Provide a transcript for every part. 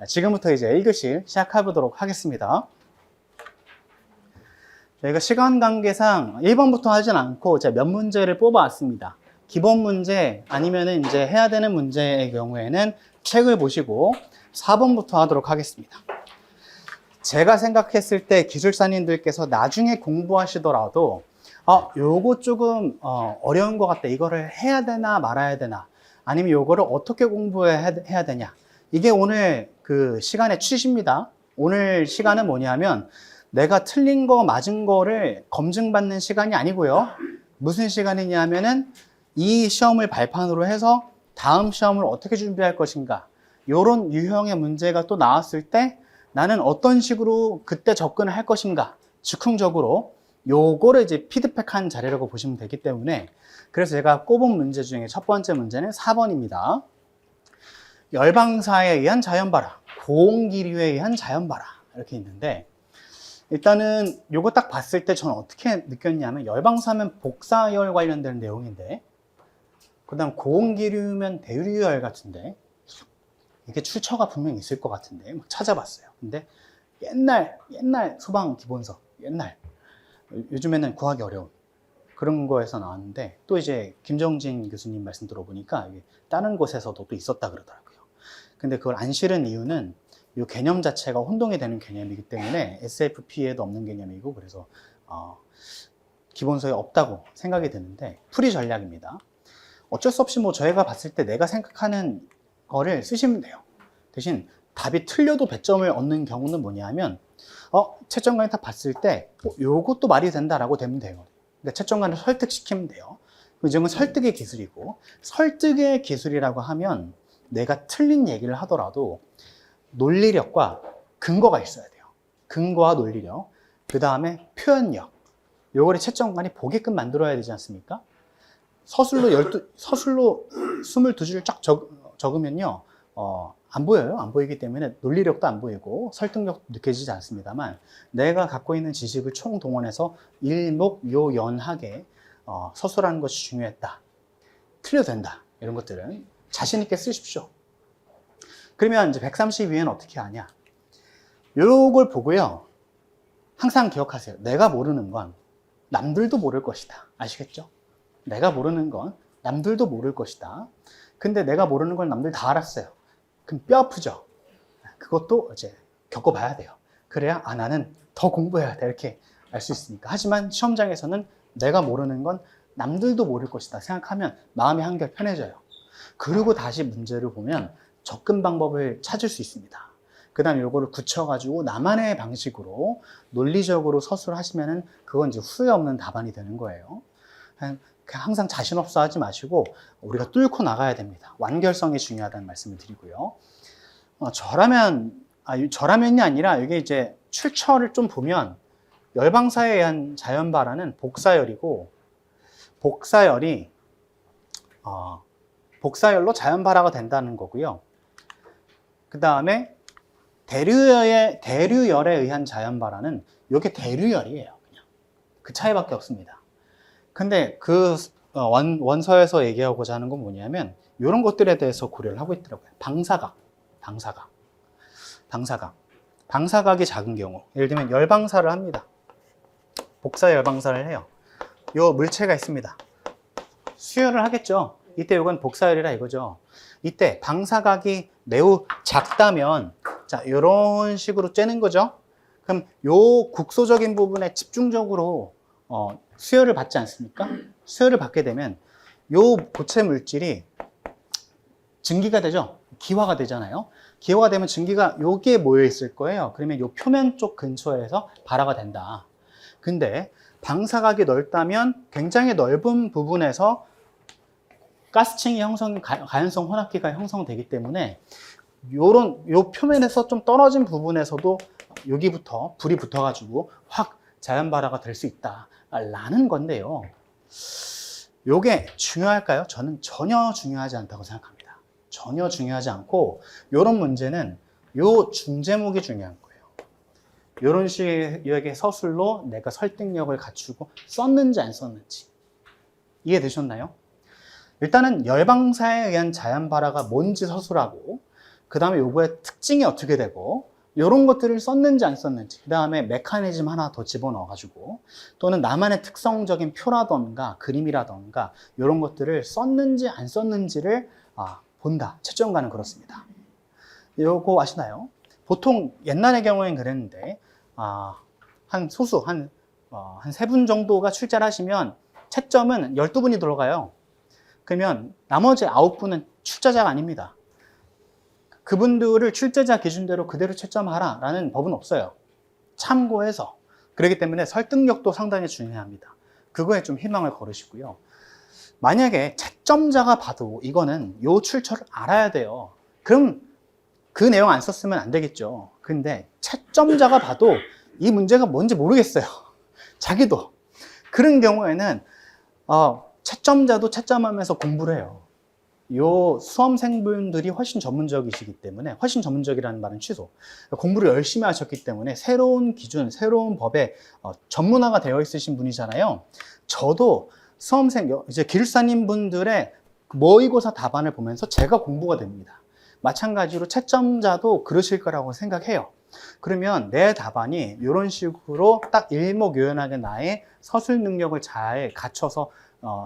지금부터 이제 1교시 시작해 보도록 하겠습니다. 저희가 시간 관계상 1번부터 하진 않고 제가 몇 문제를 뽑아왔습니다. 기본 문제 아니면은 이제 해야 되는 문제의 경우에는 책을 보시고 4번부터 하도록 하겠습니다. 제가 생각했을 때 기술사님들께서 나중에 공부하시더라도 요거 조금 어려운 것 같다. 이거를 해야 되나 말아야 되나, 아니면 요거를 어떻게 공부해야 되냐. 이게 오늘 그 시간의 취지입니다. 오늘 시간은 뭐냐면 내가 틀린 거 맞은 거를 검증받는 시간이 아니고요. 무슨 시간이냐면은 이 시험을 발판으로 해서 다음 시험을 어떻게 준비할 것인가, 요런 유형의 문제가 또 나왔을 때 나는 어떤 식으로 그때 접근을 할 것인가, 즉흥적으로 요거를 이제 피드백한 자료라고 보시면 되기 때문에, 그래서 제가 꼽은 문제 중에 첫 번째 문제는 4번입니다. 열방사에 의한 자연발화, 고온기류에 의한 자연발화, 이렇게 있는데, 일단은 요거 딱 봤을 때 저는 어떻게 느꼈냐면, 열방사면 복사열 관련된 내용인데, 그 다음 고온기류면 대류열 같은데, 이게 출처가 분명히 있을 것 같은데 막 찾아봤어요. 근데 옛날 소방 기본서, 옛날, 요즘에는 구하기 어려운 그런 거에서 나왔는데, 또 이제 김정진 교수님 말씀 들어보니까 다른 곳에서도 또 있었다 그러더라고요. 근데 그걸 안 실은 이유는 이 개념 자체가 혼동이 되는 개념이기 때문에 SFP에도 없는 개념이고, 그래서 기본서에 없다고 생각이 드는데, 풀이 전략입니다. 어쩔 수 없이 뭐 저희가 봤을 때 내가 생각하는 거를 쓰시면 돼요. 대신 답이 틀려도 배점을 얻는 경우는 뭐냐면, 채점관이 딱 봤을 때 요것도 말이 된다라고 되면 돼요. 그러니까 채점관을 설득시키면 돼요. 이 점은 설득의 기술이고, 설득의 기술이라고 하면 내가 틀린 얘기를 하더라도 논리력과 근거가 있어야 돼요. 근거와 논리력, 그 다음에 표현력, 요거를 채점관이 보게끔 만들어야 되지 않습니까? 서술로 22줄 쫙 적으면요, 안 보여요. 안 보이기 때문에 논리력도 안 보이고 설득력도 느껴지지 않습니다만, 내가 갖고 있는 지식을 총동원해서 일목요연하게 서술하는 것이 중요했다, 틀려도 된다, 이런 것들은 자신 있게 쓰십시오. 그러면 이제 132회는 어떻게 하냐, 요걸 보고요, 항상 기억하세요. 내가 모르는 건 남들도 모를 것이다. 아시겠죠? 내가 모르는 건 남들도 모를 것이다. 근데 내가 모르는 걸 남들 다 알았어요. 그럼 뼈 아프죠? 그것도 이제 겪어봐야 돼요. 그래야 나는 더 공부해야 돼, 이렇게 알 수 있으니까. 하지만 시험장에서는 내가 모르는 건 남들도 모를 것이다 생각하면 마음이 한결 편해져요. 그리고 다시 문제를 보면 접근 방법을 찾을 수 있습니다. 그 다음에 요거를 굳혀가지고 나만의 방식으로 논리적으로 서술하시면은 그건 이제 후회 없는 답안이 되는 거예요. 항상 자신 없어 하지 마시고 우리가 뚫고 나가야 됩니다. 완결성이 중요하다는 말씀을 드리고요. 저라면이 아니라 이게 이제 출처를 좀 보면, 열방사에 의한 자연발화는 복사열이고, 복사열로 자연발화가 된다는 거고요. 그 다음에 대류열에 의한 자연발화는 이게 대류열이에요. 그냥 그 차이밖에 없습니다. 근데 그 원서에서 얘기하고자 하는 건 뭐냐면, 이런 것들에 대해서 고려를 하고 있더라고요. 방사각이 작은 경우, 예를 들면 열방사를 합니다. 복사 열방사를 해요. 요 물체가 있습니다. 수열을 하겠죠. 이때 이건 복사열이라 이거죠. 이때 방사각이 매우 작다면, 자, 이런 식으로 쬐는 거죠. 그럼 요 국소적인 부분에 집중적으로 수혈을 받지 않습니까? 수혈을 받게 되면 요 고체 물질이 증기가 되죠. 기화가 되잖아요. 기화가 되면 증기가 여기에 모여 있을 거예요. 그러면 요 표면 쪽 근처에서 발화가 된다. 근데 방사각이 넓다면 굉장히 넓은 부분에서 가스층이 가연성 혼합기가 형성되기 때문에 요 표면에서 좀 떨어진 부분에서도 여기부터 불이 붙어가지고 확 자연발화가 될 수 있다 라는 건데요. 요게 중요할까요? 저는 전혀 중요하지 않다고 생각합니다. 전혀 중요하지 않고, 요런 문제는 요 중제목이 중요한 거예요. 요런 식의 서술로 내가 설득력을 갖추고 썼는지 안 썼는지 이해되셨나요? 일단은 열방사에 의한 자연발화가 뭔지 서술하고, 그 다음에 요거의 특징이 어떻게 되고, 이런 것들을 썼는지 안 썼는지, 그 다음에 메커니즘 하나 더 집어넣어가지고, 또는 나만의 특성적인 표라던가 그림이라던가 이런 것들을 썼는지 안 썼는지를 본다. 채점가는 그렇습니다. 요거 아시나요? 보통 옛날의 경우에는 그랬는데, 한 소수, 한 3분 정도가 출제를 하시면 채점은 12분이 들어가요. 그러면 나머지 9분은 출제자가 아닙니다. 그분들을 출제자 기준대로 그대로 채점하라 라는 법은 없어요. 참고해서. 그렇기 때문에 설득력도 상당히 중요합니다. 그거에 좀 희망을 걸으시고요. 만약에 채점자가 봐도 이거는 요 출처를 알아야 돼요. 그럼 그 내용 안 썼으면 안 되겠죠. 근데 채점자가 봐도 이 문제가 뭔지 모르겠어요. 자기도. 그런 경우에는 채점자도 채점하면서 공부를 해요. 요 수험생분들이 훨씬 전문적이시기 때문에, 훨씬 전문적이라는 말은 취소. 공부를 열심히 하셨기 때문에 새로운 기준, 새로운 법에 전문화가 되어 있으신 분이잖아요. 저도 수험생, 이제 기술사님 분들의 모의고사 답안을 보면서 제가 공부가 됩니다. 마찬가지로 채점자도 그러실 거라고 생각해요. 그러면 내 답안이 이런 식으로 딱 일목요연하게 나의 서술 능력을 잘 갖춰서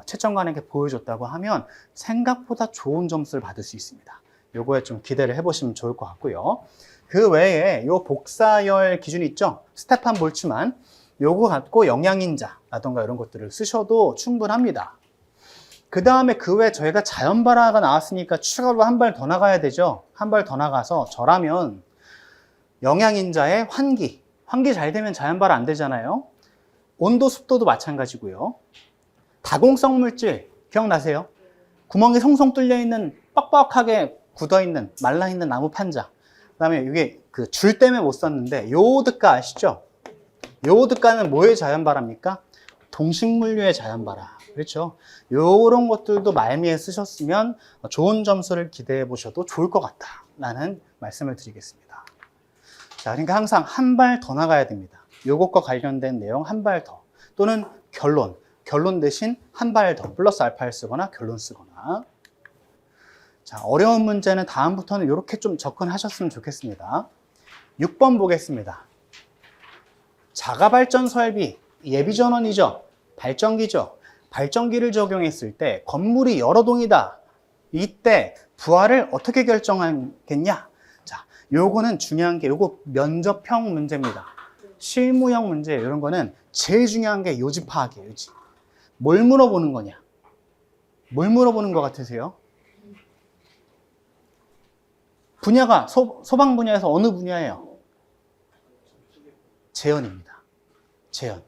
채점관에게 보여줬다고 하면 생각보다 좋은 점수를 받을 수 있습니다. 요거에 좀 기대를 해보시면 좋을 것 같고요. 그 외에 요 복사열 기준이 있죠? 스테판 볼츠만. 요거 갖고 영양인자라던가 이런 것들을 쓰셔도 충분합니다. 그 다음에 그 외에 저희가 자연발화가 나왔으니까 추가로 한 발 더 나가야 되죠. 한 발 더 나가서 저라면 영양인자의 환기. 환기 잘 되면 자연발화 안 되잖아요. 온도, 습도도 마찬가지고요. 다공성 물질 기억나세요? 구멍이 송송 뚫려 있는, 뻑뻑하게 굳어 있는, 말라 있는 나무 판자. 그다음에 이게 그 줄 때문에 못 썼는데 요오드가 아시죠? 요오드가는 뭐의 자연발화입니까? 동식물류의 자연발화. 그렇죠? 요런 것들도 말미에 쓰셨으면 좋은 점수를 기대해 보셔도 좋을 것 같다라는 말씀을 드리겠습니다. 자, 그러니까 항상 한 발 더 나가야 됩니다. 요것과 관련된 내용 한 발 더. 또는 결론 대신 한 발 더, 플러스 알파를 쓰거나 결론 쓰거나. 자, 어려운 문제는 다음부터는 이렇게 좀 접근하셨으면 좋겠습니다. 6번 보겠습니다. 자가발전 설비, 예비전원이죠. 발전기죠. 발전기를 적용했을 때 건물이 여러 동이다. 이때 부하를 어떻게 결정하겠냐? 자, 요거는 중요한 게 요거 면접형 문제입니다. 실무형 문제 이런 거는 제일 중요한 게 요지 파악이에요. 요지. 뭘 물어보는 거냐? 뭘 물어보는 것 같으세요? 분야가 소방 분야에서 어느 분야예요? 재현입니다. 재현.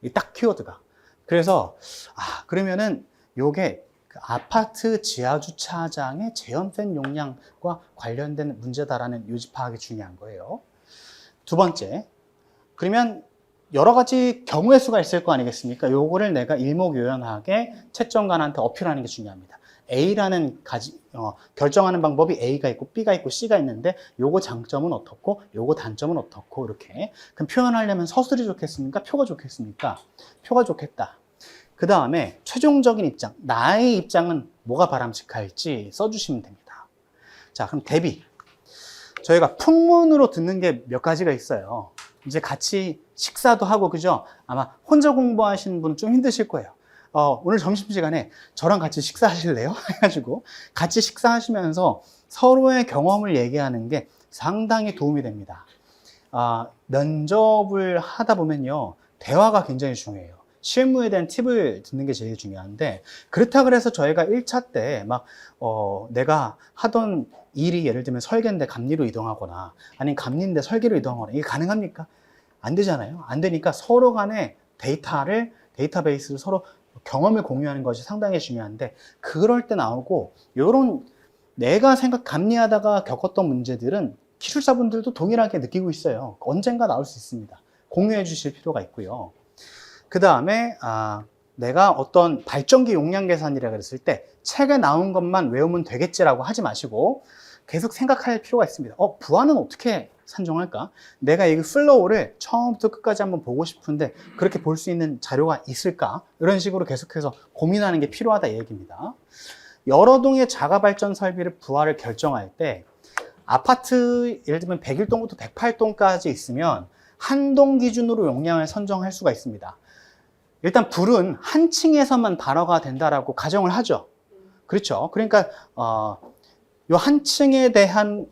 이 딱 키워드가. 그래서 그러면은 요게 그 아파트 지하 주차장의 재현된 용량과 관련된 문제다라는 요지 파악이 중요한 거예요. 두 번째. 그러면 여러 가지 경우의 수가 있을 거 아니겠습니까? 요거를 내가 일목요연하게 채점관한테 어필하는 게 중요합니다. A라는 결정하는 방법이 A가 있고 B가 있고 C가 있는데 요거 장점은 어떻고 요거 단점은 어떻고 이렇게. 그럼 표현하려면 서술이 좋겠습니까? 표가 좋겠습니까? 표가 좋겠다. 그 다음에 최종적인 입장, 나의 입장은 뭐가 바람직할지 써주시면 됩니다. 자, 그럼 대비. 저희가 풍문으로 듣는 게 몇 가지가 있어요. 이제 같이 식사도 하고, 그죠? 아마 혼자 공부하시는 분은 좀 힘드실 거예요. 오늘 점심시간에 저랑 같이 식사하실래요? 해가지고 같이 식사하시면서 서로의 경험을 얘기하는 게 상당히 도움이 됩니다. 면접을 하다 보면요, 대화가 굉장히 중요해요. 실무에 대한 팁을 듣는 게 제일 중요한데, 그렇다 그래서 저희가 1차 때 내가 하던 일이 예를 들면 설계인데 감리로 이동하거나 아니면 감리인데 설계로 이동하거나 이게 가능합니까? 안 되잖아요. 안 되니까 서로 간의 데이터베이스를 서로 경험을 공유하는 것이 상당히 중요한데, 그럴 때 나오고 요런 내가 감리하다가 겪었던 문제들은 기술사분들도 동일하게 느끼고 있어요. 언젠가 나올 수 있습니다. 공유해 주실 필요가 있고요. 그 다음에 내가 어떤 발전기 용량 계산이라 그랬을 때 책에 나온 것만 외우면 되겠지라고 하지 마시고 계속 생각할 필요가 있습니다. 부하는 어떻게 산정할까? 내가 이 플로우를 처음부터 끝까지 한번 보고 싶은데 그렇게 볼 수 있는 자료가 있을까? 이런 식으로 계속해서 고민하는 게 필요하다 이 얘기입니다. 여러 동의 자가발전 설비를 부하를 결정할 때 아파트 예를 들면 101동부터 108동까지 있으면 한 동 기준으로 용량을 선정할 수가 있습니다. 일단 불은 한 층에서만 발화가 된다라고 가정을 하죠. 그렇죠. 그러니까 요 한 층에 대한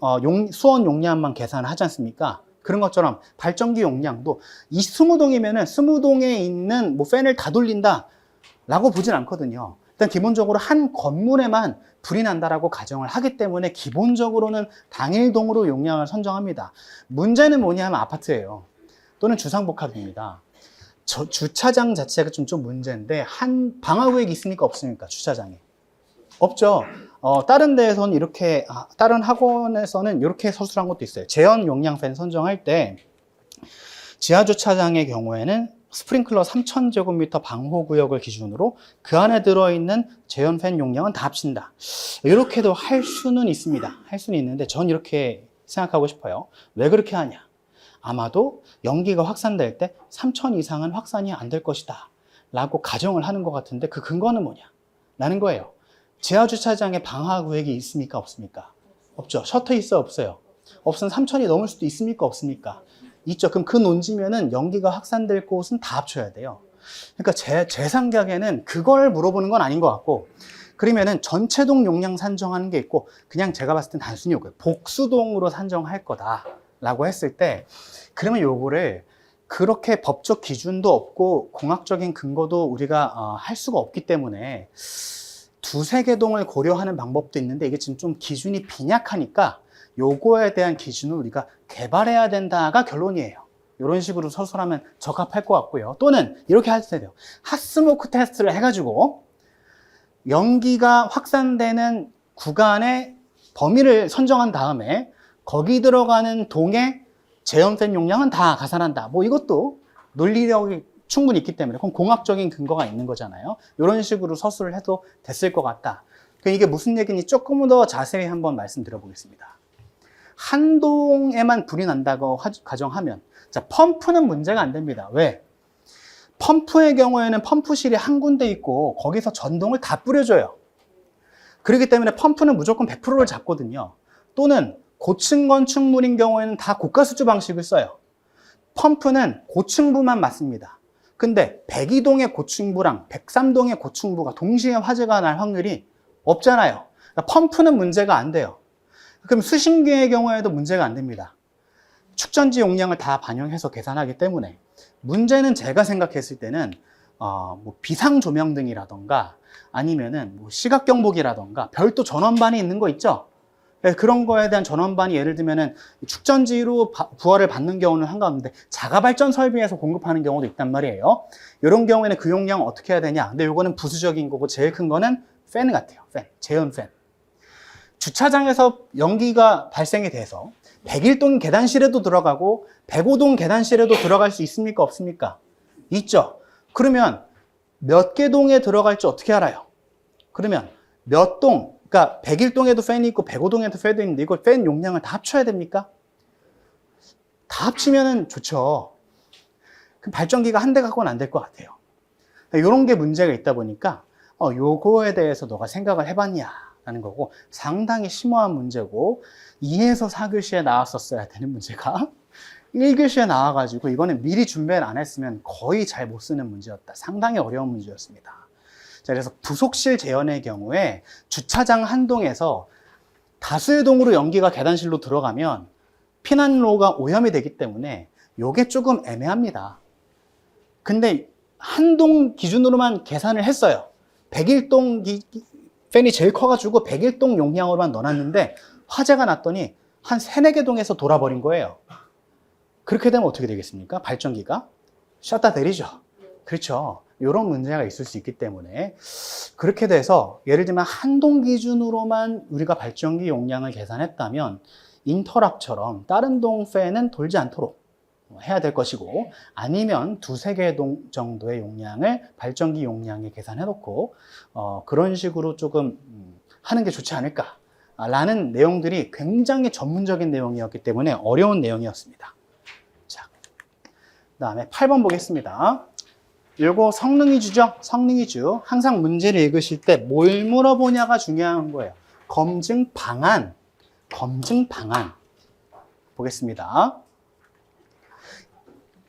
수원 용량만 계산을 하지 않습니까? 그런 것처럼 발전기 용량도 이 20동이면은 20동에 있는 뭐 팬을 다 돌린다 라고 보진 않거든요. 일단 기본적으로 한 건물에만 불이 난다라고 가정을 하기 때문에 기본적으로는 당일동으로 용량을 선정합니다. 문제는 뭐냐 하면 아파트예요. 또는 주상복합입니다. 주차장 자체가 좀 문제인데 한 방화구역이 있습니까 없습니까? 주차장에 없죠. 다른 데에서는 이렇게 다른 학원에서는 이렇게 서술한 것도 있어요. 제한 용량 팬 선정할 때 지하 주차장의 경우에는 스프링클러 3000제곱미터 방호구역을 기준으로 그 안에 들어있는 제한 팬 용량은 다 합친다. 이렇게도 할 수는 있습니다. 할 수는 있는데 전 이렇게 생각하고 싶어요. 왜 그렇게 하냐? 아마도 연기가 확산될 때 3000 이상은 확산이 안 될 것이다 라고 가정을 하는 것 같은데 그 근거는 뭐냐? 라는 거예요. 지하주차장에 방화구역이 있습니까? 없습니까? 없죠. 셔터 있어요? 없어요? 없으면 3000이 넘을 수도 있습니까? 없습니까? 있죠. 그럼 그 논지면은 연기가 확산될 곳은 다 합쳐야 돼요. 그러니까 제 생각에는 그걸 물어보는 건 아닌 것 같고, 그러면은 전체동 용량 산정하는 게 있고, 그냥 제가 봤을 땐 단순히 요거예요. 복수동으로 산정할 거다라고 했을 때, 그러면 요거를 그렇게 법적 기준도 없고 공학적인 근거도 우리가 할 수가 없기 때문에 두세 개 동을 고려하는 방법도 있는데 이게 지금 좀 기준이 빈약하니까 요거에 대한 기준을 우리가 개발해야 된다가 결론이에요. 이런 식으로 서술하면 적합할 것 같고요. 또는 이렇게 하셔도 돼요. 핫스모크 테스트를 해가지고 연기가 확산되는 구간의 범위를 선정한 다음에 거기 들어가는 동의 제한된 용량은 다 가산한다. 뭐 이것도 논리력이 충분히 있기 때문에 그건 공학적인 근거가 있는 거잖아요. 이런 식으로 서술을 해도 됐을 것 같다. 이게 무슨 얘기인지 조금 더 자세히 한번 말씀드려 보겠습니다. 한 동에만 불이 난다고 가정하면 자, 펌프는 문제가 안 됩니다. 왜? 펌프의 경우에는 펌프실이 한 군데 있고 거기서 전동을 다 뿌려줘요. 그렇기 때문에 펌프는 무조건 100%를 잡거든요. 또는 고층 건축물인 경우에는 다 고가수주 방식을 써요. 펌프는 고층부만 맞습니다. 근데 102동의 고층부랑 103동의 고층부가 동시에 화재가 날 확률이 없잖아요. 그러니까 펌프는 문제가 안 돼요. 그럼 수신기의 경우에도 문제가 안 됩니다. 축전지 용량을 다 반영해서 계산하기 때문에 문제는 제가 생각했을 때는 뭐 비상 조명등이라던가 아니면은 뭐 시각 경보기라던가 별도 전원반이 있는 거 있죠. 그런 거에 대한 전원반이 예를 들면은 축전지로 부하를 받는 경우는 한가운데 자가 발전 설비에서 공급하는 경우도 있단 말이에요. 이런 경우에는 그 용량 어떻게 해야 되냐? 근데 이거는 부수적인 거고 제일 큰 거는 팬 같아요. 팬, 제연 팬. 주차장에서 연기가 발생이 돼서 101동 계단실에도 들어가고 105동 계단실에도 들어갈 수 있습니까? 없습니까? 있죠. 그러면 몇 개 동에 들어갈지 어떻게 알아요? 그러면 몇 동, 그러니까 101동에도 팬이 있고 105동에도 팬이 있는데 이걸 팬 용량을 다 합쳐야 됩니까? 다 합치면 좋죠. 그럼 발전기가 한 대 갖고는 안 될 것 같아요. 이런 게 문제가 있다 보니까 요거에 대해서 너가 생각을 해봤냐? 라는 거고 상당히 심오한 문제고 2에서 4교시에 나왔었어야 되는 문제가 1교시에 나와가지고 이거는 미리 준비를 안 했으면 거의 잘 못 쓰는 문제였다. 상당히 어려운 문제였습니다. 자, 그래서 부속실 재현의 경우에 주차장 한 동에서 다수의 동으로 연기가 계단실로 들어가면 피난로가 오염이 되기 때문에 요게 조금 애매합니다. 근데 한 동 기준으로만 계산을 했어요. 101동 팬이 제일 커가지고 101동 용량으로만 넣어놨는데 화재가 났더니 한 3, 4개 동에서 돌아버린 거예요. 그렇게 되면 어떻게 되겠습니까? 발전기가 셧다 내리죠. 그렇죠. 이런 문제가 있을 수 있기 때문에 그렇게 돼서 예를 들면 한 동 기준으로만 우리가 발전기 용량을 계산했다면 인터락처럼 다른 동 팬은 돌지 않도록 해야 될 것이고 아니면 두세 개 동 정도의 용량을 발전기 용량에 계산해 놓고 그런 식으로 조금 하는 게 좋지 않을까 라는 내용들이 굉장히 전문적인 내용이었기 때문에 어려운 내용이었습니다. 자, 그다음에 8번 보겠습니다. 요거 성능이주죠? 성능이주. 항상 문제를 읽으실 때 뭘 물어보냐가 중요한 거예요. 검증 방안, 검증 방안 보겠습니다.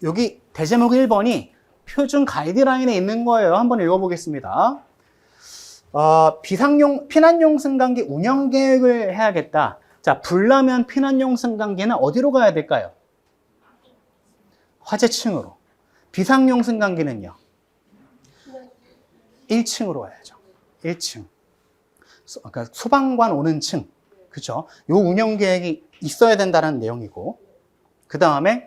여기 대제목 1번이 표준 가이드라인에 있는 거예요. 한번 읽어보겠습니다. 피난용 승강기 운영 계획을 해야겠다. 자, 불나면 피난용 승강기는 어디로 가야 될까요? 화재층으로. 비상용 승강기는요? 1층으로 와야죠. 1층. 그러니까 소방관 오는 층. 그죠? 요 운영 계획이 있어야 된다는 내용이고, 그 다음에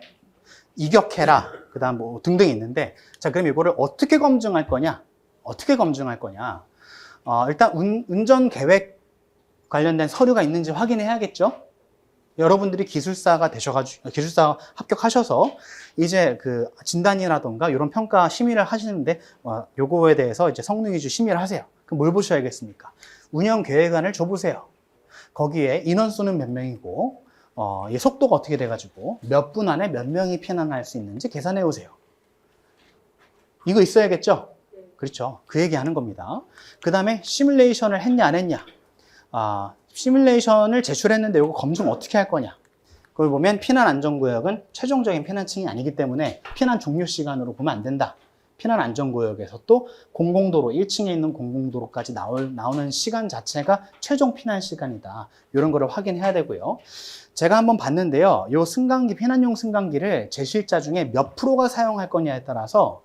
이격해라. 그 다음 뭐 등등 있는데, 자, 그럼 이거를 어떻게 검증할 거냐? 어떻게 검증할 거냐? 일단 운전 계획 관련된 서류가 있는지 확인해야겠죠? 여러분들이 기술사가 되셔가지고, 기술사 합격하셔서 이제 그 진단이라던가 이런 평가 심의를 하시는데, 요거에 대해서 이제 성능위주 심의를 하세요. 그럼 뭘 보셔야겠습니까? 운영 계획안을 줘보세요. 거기에 인원수는 몇 명이고, 이 속도가 어떻게 돼가지고 몇 분 안에 몇 명이 피난할 수 있는지 계산해 오세요. 이거 있어야겠죠? 그렇죠. 그 얘기 하는 겁니다. 그 다음에 시뮬레이션을 했냐 안 했냐. 시뮬레이션을 제출했는데 이거 검증 어떻게 할 거냐. 그걸 보면 피난안전구역은 최종적인 피난층이 아니기 때문에 피난 종료 시간으로 보면 안 된다. 피난안전구역에서 또 공공도로, 1층에 있는 공공도로까지 나오는 시간 자체가 최종 피난 시간이다. 이런 거를 확인해야 되고요. 제가 한번 봤는데요. 이 승강기, 피난용 승강기를 제실자 중에 몇 프로가 사용할 거냐에 따라서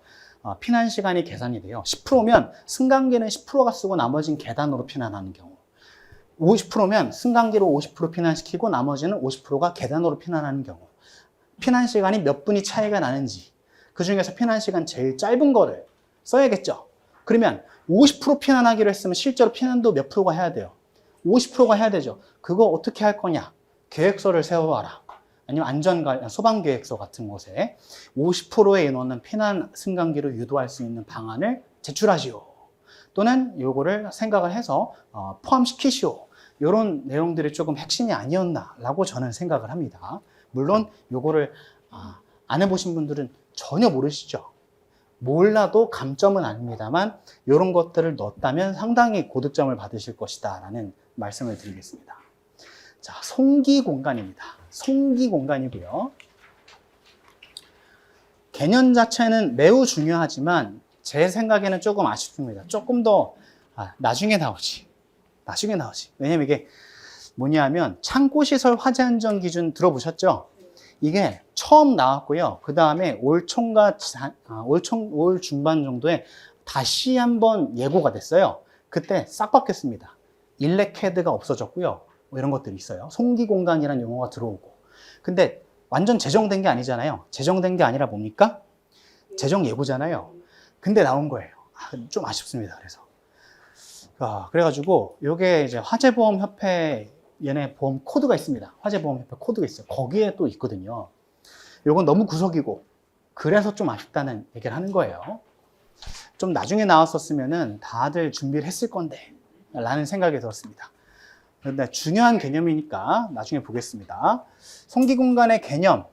피난 시간이 계산이 돼요. 10%면 승강기는 10%가 쓰고 나머지는 계단으로 피난하는 경우. 50%면 승강기로 50% 피난시키고 나머지는 50%가 계단으로 피난하는 경우. 피난 시간이 몇 분이 차이가 나는지, 그 중에서 피난 시간 제일 짧은 거를 써야겠죠. 그러면 50% 피난하기로 했으면 실제로 피난도 몇 프로가 해야 돼요? 50%가 해야 되죠. 그거 어떻게 할 거냐? 계획서를 세워와라. 아니면 소방계획서 같은 곳에 50%의 인원은 피난 승강기로 유도할 수 있는 방안을 제출하시오. 또는 요거를 생각을 해서 포함시키시오. 이런 내용들이 조금 핵심이 아니었나라고 저는 생각을 합니다. 물론 요거를 안 해보신 분들은 전혀 모르시죠. 몰라도 감점은 아닙니다만 이런 것들을 넣었다면 상당히 고득점을 받으실 것이다 라는 말씀을 드리겠습니다. 자, 송기 공간입니다. 송기 공간이고요. 개념 자체는 매우 중요하지만 제 생각에는 조금 아쉽습니다. 조금 더 나중에 나오지. 왜냐면 이게 뭐냐면 창고시설 화재안전 기준 들어보셨죠? 이게 처음 나왔고요. 그 다음에 올 중반 정도에 다시 한번 예고가 됐어요. 그때 싹 바뀌었습니다. 일렉헤드가 없어졌고요. 뭐 이런 것들이 있어요. 송기공간이라는 용어가 들어오고. 근데 완전 제정된 게 아니잖아요. 제정된 게 아니라 뭡니까? 제정 예고잖아요. 근데 나온 거예요. 좀 아쉽습니다. 그래가지고 요게 이제 화재보험협회 얘네 보험 코드가 있습니다. 화재보험협회 코드가 있어요. 거기에 또 있거든요. 요건 너무 구석이고 그래서 좀 아쉽다는 얘기를 하는 거예요. 좀 나중에 나왔었으면은 다들 준비를 했을 건데 라는 생각이 들었습니다. 그런데 중요한 개념이니까 나중에 보겠습니다. 송기공간의 개념.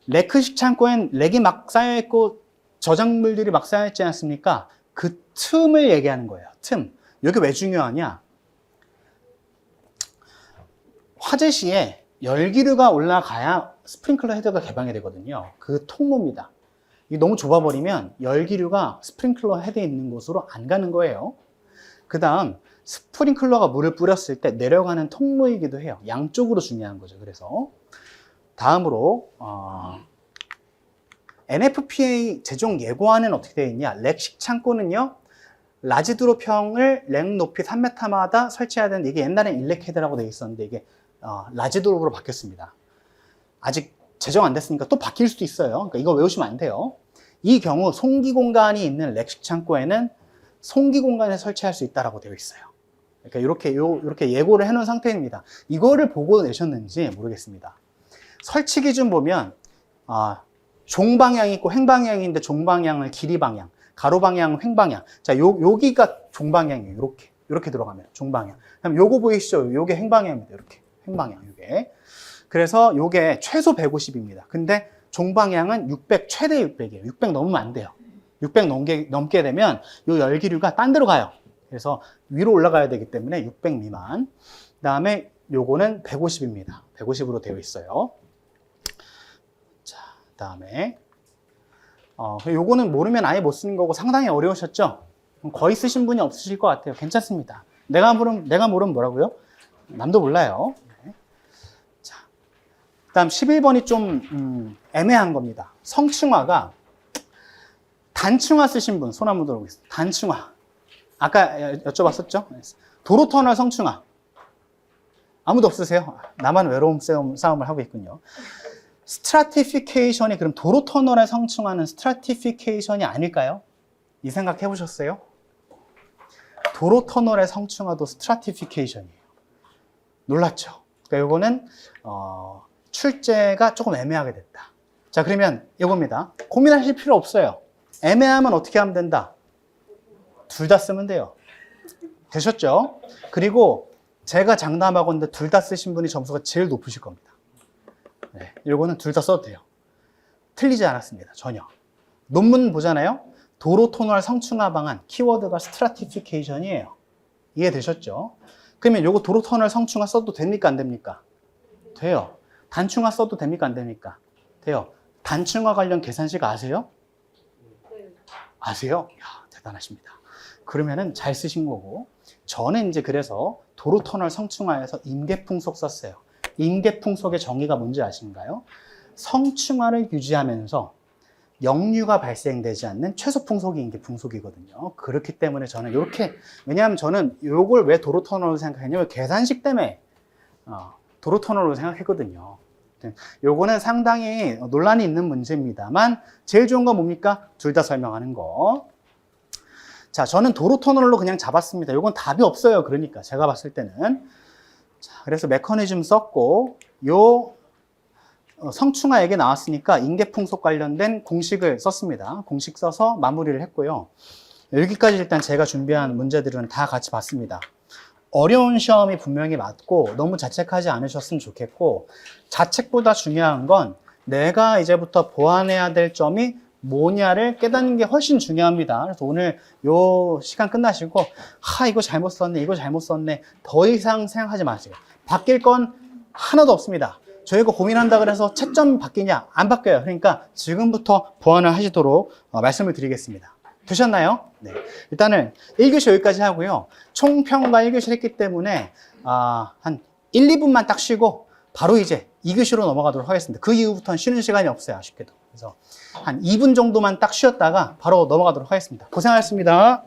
레크식 창고엔 렉이 막 쌓여있고 저작물들이 막 쌓여있지 않습니까? 그 틈을 얘기하는 거예요. 틈. 이게 왜 중요하냐? 화재 시에 열기류가 올라가야 스프링클러 헤드가 개방이 되거든요. 그 통로입니다. 이게 너무 좁아버리면 열기류가 스프링클러 헤드에 있는 곳으로 안 가는 거예요. 그 다음 스프링클러가 물을 뿌렸을 때 내려가는 통로이기도 해요. 양쪽으로 중요한 거죠. 그래서 다음으로 NFPA 제종 예고안은 어떻게 되어 있냐? 렉식 창고는요. 라지드롭형을 렉 높이 3m마다 설치해야 되는데 이게 옛날엔 일렉헤드라고 되어 있었는데 이게 라지드롭으로 바뀌었습니다. 아직 제정 안 됐으니까 또 바뀔 수도 있어요. 그러니까 이거 외우시면 안 돼요. 이 경우 송기 공간이 있는 렉식 창고에는 송기 공간에 설치할 수 있다라고 되어 있어요. 그러니까 이렇게 예고를 해놓은 상태입니다. 이거를 보고 내셨는지 모르겠습니다. 설치 기준 보면 종방향이 있고 횡방향인데 종방향을 길이 방향, 가로 방향, 횡방향. 자, 여기가 종방향이에요. 이렇게 들어가면 종방향. 그럼 요거 보이시죠? 요게 횡방향입니다. 이렇게 횡방향 요게. 그래서 요게 최소 150입니다. 근데 종방향은 600 최대 600이에요. 600 넘으면 안 돼요. 600 넘게 되면 요 열기류가 딴 데로 가요. 그래서 위로 올라가야 되기 때문에 600 미만. 그다음에 요거는 150입니다. 150으로 되어 있어요. 자, 그다음에 요거는 모르면 아예 못 쓰는 거고 상당히 어려우셨죠? 거의 쓰신 분이 없으실 것 같아요. 괜찮습니다. 내가 모르면 뭐라고요? 남도 몰라요. 네. 자, 그다음 11번이 좀 애매한 겁니다. 성충화가 단충화 쓰신 분 손 한번 들어보겠습니다. 단충화. 아까 여쭤봤었죠? 도로터널 성충화. 아무도 없으세요? 나만 외로움 싸움을 하고 있군요. 스트라티피케이션이 그럼 도로터널의 성충화는 스트라티피케이션이 아닐까요? 이 생각 해보셨어요? 도로터널의 성충화도 스트라티피케이션이에요. 놀랐죠? 그러니까 이거는 출제가 조금 애매하게 됐다. 자, 그러면 이겁니다. 고민하실 필요 없어요. 애매하면 어떻게 하면 된다? 둘 다 쓰면 돼요. 되셨죠? 그리고 제가 장담하건대 둘 다 쓰신 분이 점수가 제일 높으실 겁니다. 네, 이거는 둘 다 써도 돼요. 틀리지 않았습니다. 전혀. 논문 보잖아요. 도로터널 성충화 방안, 키워드가 스트라티피케이션이에요. 이해되셨죠? 그러면 요거 도로터널 성충화 써도 됩니까? 안 됩니까? 돼요. 단충화 써도 됩니까? 안 됩니까? 돼요. 단충화 관련 계산식 아세요? 아세요? 이야, 대단하십니다. 그러면은 잘 쓰신 거고, 저는 이제 그래서 도로터널 성충화에서 임계풍속 썼어요. 임계풍속의 정의가 뭔지 아신가요? 성충화를 유지하면서 역류가 발생되지 않는 최소풍속이 임계풍속이거든요. 그렇기 때문에 저는 이렇게, 왜냐하면 저는 이걸 왜 도로터널로 생각했냐면 계산식 때문에 도로터널로 생각했거든요. 요거는 상당히 논란이 있는 문제입니다만 제일 좋은 건 뭡니까? 둘 다 설명하는 거. 자, 저는 도로터널로 그냥 잡았습니다. 요건 답이 없어요. 그러니까 제가 봤을 때는. 자, 그래서 메커니즘 썼고 요 성충화 얘기 나왔으니까 임계풍속 관련된 공식을 썼습니다. 공식 써서 마무리를 했고요. 여기까지 일단 제가 준비한 문제들은 다 같이 봤습니다. 어려운 시험이 분명히 맞고 너무 자책하지 않으셨으면 좋겠고, 자책보다 중요한 건 내가 이제부터 보완해야 될 점이 뭐냐를 깨닫는 게 훨씬 중요합니다. 그래서 오늘 요 시간 끝나시고 이거 잘못 썼네, 이거 잘못 썼네, 더 이상 생각하지 마세요. 바뀔 건 하나도 없습니다. 저희가 고민한다 그래서 채점 바뀌냐? 안 바뀌어요. 그러니까 지금부터 보완을 하시도록 말씀을 드리겠습니다. 되셨나요? 네. 일단은 1교시 여기까지 하고요. 총평과 1교시를 했기 때문에 한 1, 2분만 딱 쉬고 바로 이제 2교시로 넘어가도록 하겠습니다. 그 이후부터는 쉬는 시간이 없어요. 아쉽게도. 그래서 한 2분 정도만 딱 쉬었다가 바로 넘어가도록 하겠습니다. 고생하셨습니다.